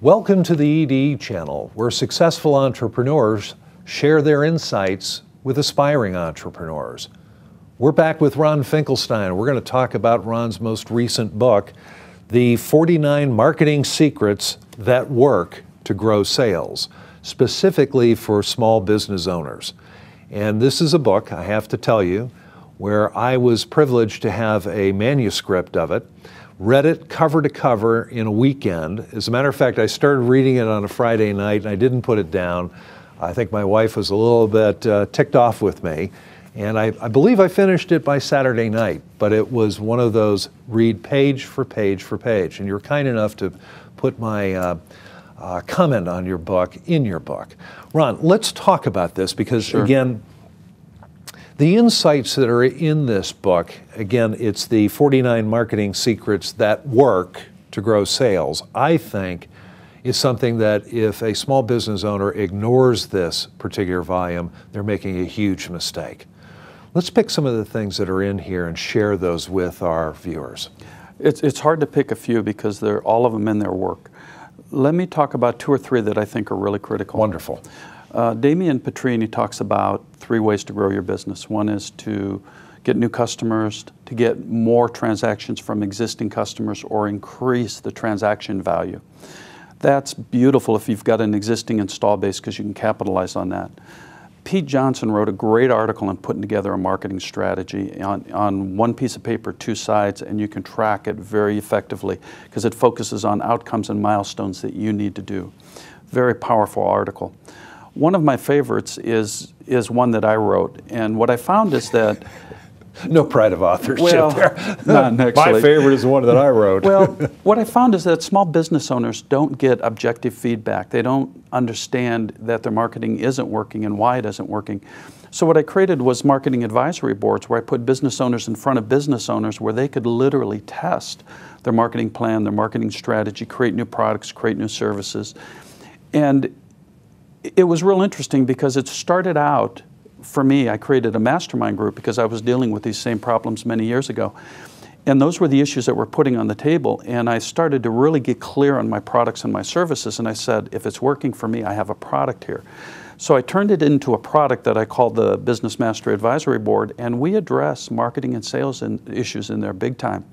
Welcome to the EDE channel, where successful entrepreneurs share their insights with aspiring entrepreneurs. We're back with Ron Finkelstein. We're going to talk about Ron's most recent book, The 49 Marketing Secrets That Work to Grow Sales, specifically for small business owners. And this is a book, I have to tell you, where I was privileged to have a manuscript of it, read it cover to cover in a weekend. As a matter of fact, I started reading it on a Friday night and I didn't put it down. I think my wife was a little bit ticked off with me. And I believe I finished it by Saturday night, but it was one of those read page for page for page. And you're kind enough to put my comment on your book in your book. Ron, let's talk about this because, Sure. Again, the insights that are in this book, again, it's the 49 marketing secrets that work to grow sales, I think is something that if a small business owner ignores this particular volume, they're making a huge mistake. Let's pick some of the things that are in here and share those with our viewers. It's hard to pick a few because they're all of them in their work. Let me talk about two or three that I think are really critical. Wonderful. Damian Petrini talks about 3 ways to grow your business. One is to get new customers, to get more transactions from existing customers, or increase the transaction value. That's beautiful if you've got an existing install base because you can capitalize on that. Pete Johnson wrote a great article on putting together a marketing strategy on one piece of paper, 2 sides, and you can track it very effectively because it focuses on outcomes and milestones that you need to do. Very powerful article. One of my favorites is one that I wrote, and what I found is that No pride of authorship well, there. Not actually. My favorite is the one that I wrote. Well, what I found is that small business owners don't get objective feedback. They don't understand that their marketing isn't working and why it isn't working. So what I created was marketing advisory boards where I put business owners in front of business owners where they could literally test their marketing plan, their marketing strategy, create new products, create new services. And it was real interesting because it started out, for me, I created a mastermind group because I was dealing with these same problems many years ago. And those were the issues that we're putting on the table. And I started to really get clear on my products and my services. And I said, if it's working for me, I have a product here. So I turned it into a product that I called the Business Mastery Advisory Board. And we address marketing and sales issues in there big time.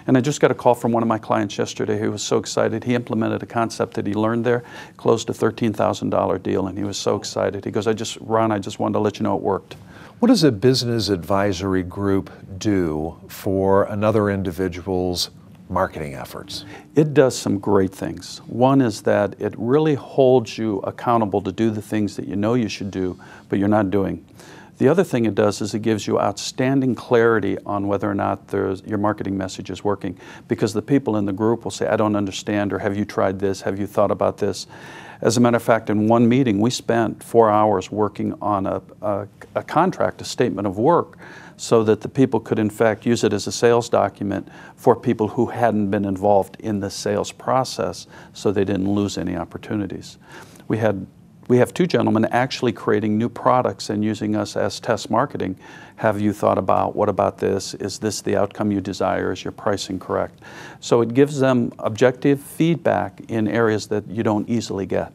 And I just got a call from one of my clients yesterday who was so excited. He implemented a concept that he learned there, closed a $13,000 deal, and he was so excited. He goes, Ron, I just wanted to let you know it worked. What does a business advisory group do for another individual's marketing efforts? It does some great things. One is that it really holds you accountable to do the things that you know you should do, but you're not doing. The other thing it does is it gives you outstanding clarity on whether or not your marketing message is working, because the people in the group will say, I don't understand, or have you tried this, have you thought about this? As a matter of fact, in one meeting, we spent 4 hours working on a contract, a statement of work, so that the people could in fact use it as a sales document for people who hadn't been involved in the sales process, so they didn't lose any opportunities. We have 2 gentlemen actually creating new products and using us as test marketing. Have you thought about, what about this? Is this the outcome you desire? Is your pricing correct? So it gives them objective feedback in areas that you don't easily get.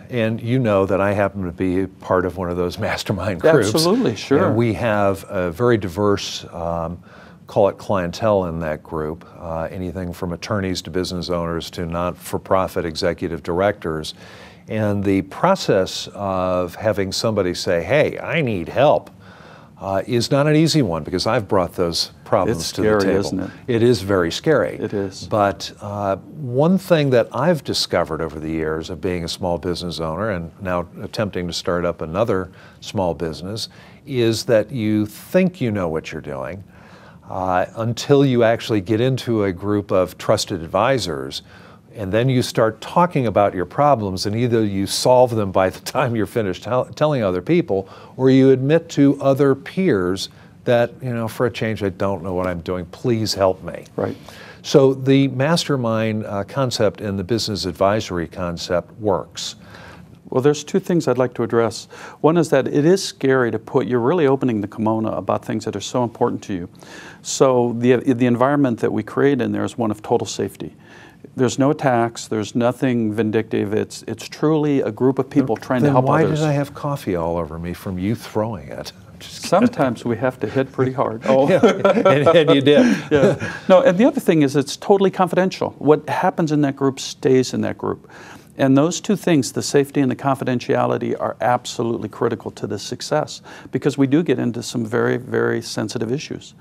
And you know that I happen to be part of one of those mastermind groups. Absolutely, sure. And we have a very diverse, call it clientele in that group, anything from attorneys to business owners to not-for-profit executive directors. And the process of having somebody say, hey, I need help, is not an easy one because I've brought those problems to the table. It's scary, isn't it? It is very scary. It is. But one thing that I've discovered over the years of being a small business owner and now attempting to start up another small business is that you think you know what you're doing until you actually get into a group of trusted advisors. And then you start talking about your problems, and either you solve them by the time you're finished telling other people, or you admit to other peers that, you know, for a change, I don't know what I'm doing. Please help me. Right. So the mastermind concept and the business advisory concept works. Well, there's 2 things I'd like to address. One is that it is scary to you're really opening the kimono about things that are so important to you. So the environment that we create in there is one of total safety. There's no attacks. There's nothing vindictive. It's truly a group of people trying to help why others. did I have coffee all over me from you throwing it? Sometimes we have to hit pretty hard. Oh, yeah, and you did. Yeah. No, and the other thing is it's totally confidential. What happens in that group stays in that group. And those two things, the safety and the confidentiality, are absolutely critical to the success, because we do get into some very, very sensitive issues.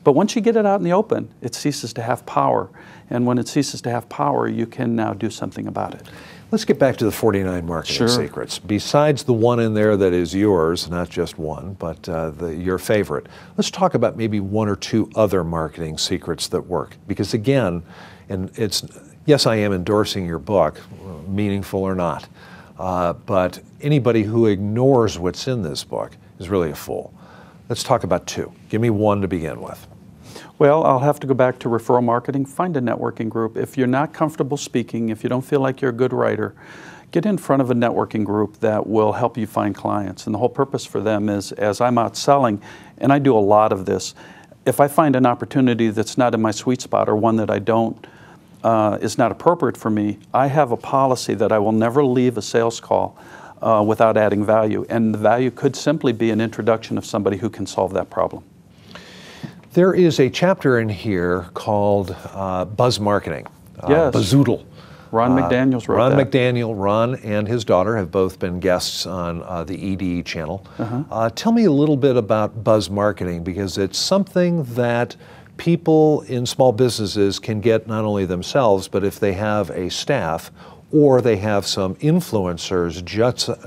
But once you get it out in the open, it ceases to have power. And when it ceases to have power, you can now do something about it. Let's get back to the 49 marketing secrets. Besides the one in there that is yours, not just one, but your favorite, let's talk about maybe one or two other marketing secrets that work. Because again, and yes, I am endorsing your book, meaningful or not, but anybody who ignores what's in this book is really a fool. Let's talk about two. Give me one to begin with. Well, I'll have to go back to referral marketing. Find a networking group. If you're not comfortable speaking, if you don't feel like you're a good writer, get in front of a networking group that will help you find clients. And the whole purpose for them is, as I'm out selling, and I do a lot of this, if I find an opportunity that's not in my sweet spot or one that I don't, is not appropriate for me, I have a policy that I will never leave a sales call without adding value. And the value could simply be an introduction of somebody who can solve that problem. There is a chapter in here called Buzz Marketing. Yes. Bazzoodle. Ron McDaniels wrote that. Ron and his daughter have both been guests on the EDE channel. Tell me a little bit about Buzz Marketing, because it's something that people in small businesses can get not only themselves, but if they have a staff or they have some influencers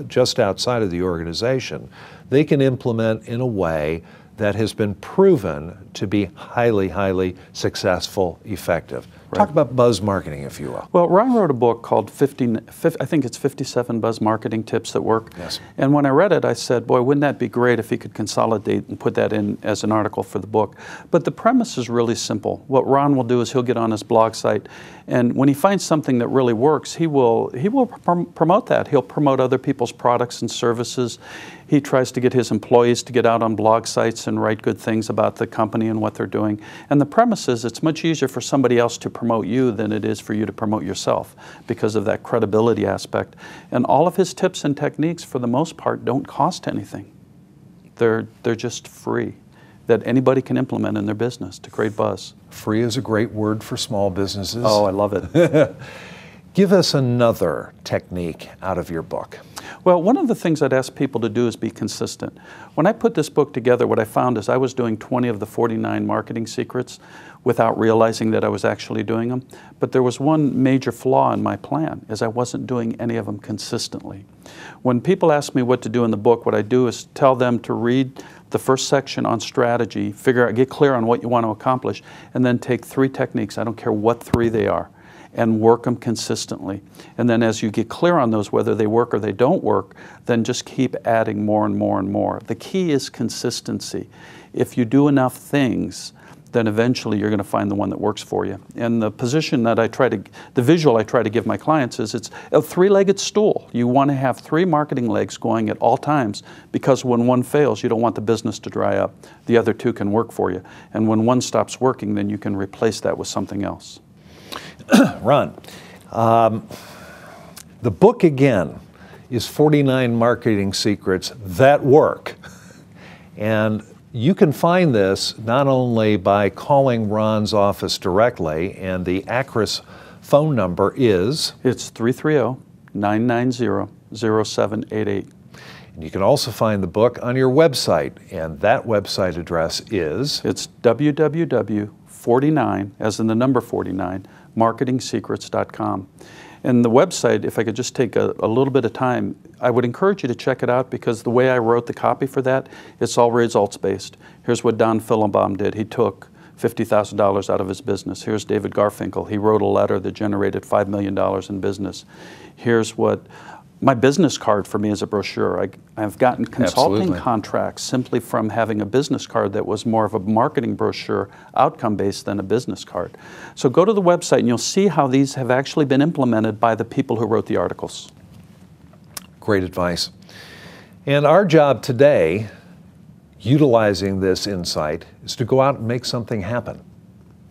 just outside of the organization, they can implement in a way that has been proven to be highly, highly successful, effective. Right. Talk about buzz marketing, if you will. Well, Ron wrote a book called I think it's 57 Buzz Marketing Tips That Work. Yes. And when I read it, I said, boy, wouldn't that be great if he could consolidate and put that in as an article for the book. But the premise is really simple. What Ron will do is he'll get on his blog site, and when he finds something that really works, he will promote that. He'll promote other people's products and services. He tries to get his employees to get out on blog sites and write good things about the company and what they're doing. And the premise is it's much easier for somebody else to promote you than it is for you to promote yourself, because of that credibility aspect. And all of his tips and techniques, for the most part, don't cost anything. They're just free, that anybody can implement in their business to create buzz. Free is a great word for small businesses. Oh, I love it. Give us another technique out of your book. Well, one of the things I'd ask people to do is be consistent. When I put this book together, what I found is I was doing 20 of the 49 marketing secrets without realizing that I was actually doing them. But there was one major flaw in my plan, is I wasn't doing any of them consistently. When people ask me what to do in the book, what I do is tell them to read the first section on strategy, get clear on what you want to accomplish, and then take 3 techniques, I don't care what 3 they are, and work them consistently. And then as you get clear on those, whether they work or they don't work, then just keep adding more and more and more. The key is consistency. If you do enough things, then eventually you're going to find the one that works for you. And the position that the visual I try to give my clients is it's a 3-legged stool. You want to have 3 marketing legs going at all times, because when one fails, you don't want the business to dry up. The other 2 can work for you. And when one stops working, then you can replace that with something else. Ron, the book again is 49 Marketing Secrets That Work. And you can find this not only by calling Ron's office directly, and the Acris phone number is? It's 330-990-0788. And you can also find the book on your website, and that website address is? It's www.49, as in the number 49, marketingsecrets.com. And the website, if I could just take a little bit of time, I would encourage you to check it out, because the way I wrote the copy for that, it's all results-based. Here's what Don Phillenbaum did. He took $50,000 out of his business. Here's David Garfinkel. He wrote a letter that generated $5 million in business. Here's what my business card for me is a brochure. I've gotten consulting contracts simply from having a business card that was more of a marketing brochure, outcome-based, than a business card. So go to the website and you'll see how these have actually been implemented by the people who wrote the articles. Great advice. And our job today, utilizing this insight, is to go out and make something happen.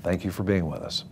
Thank you for being with us.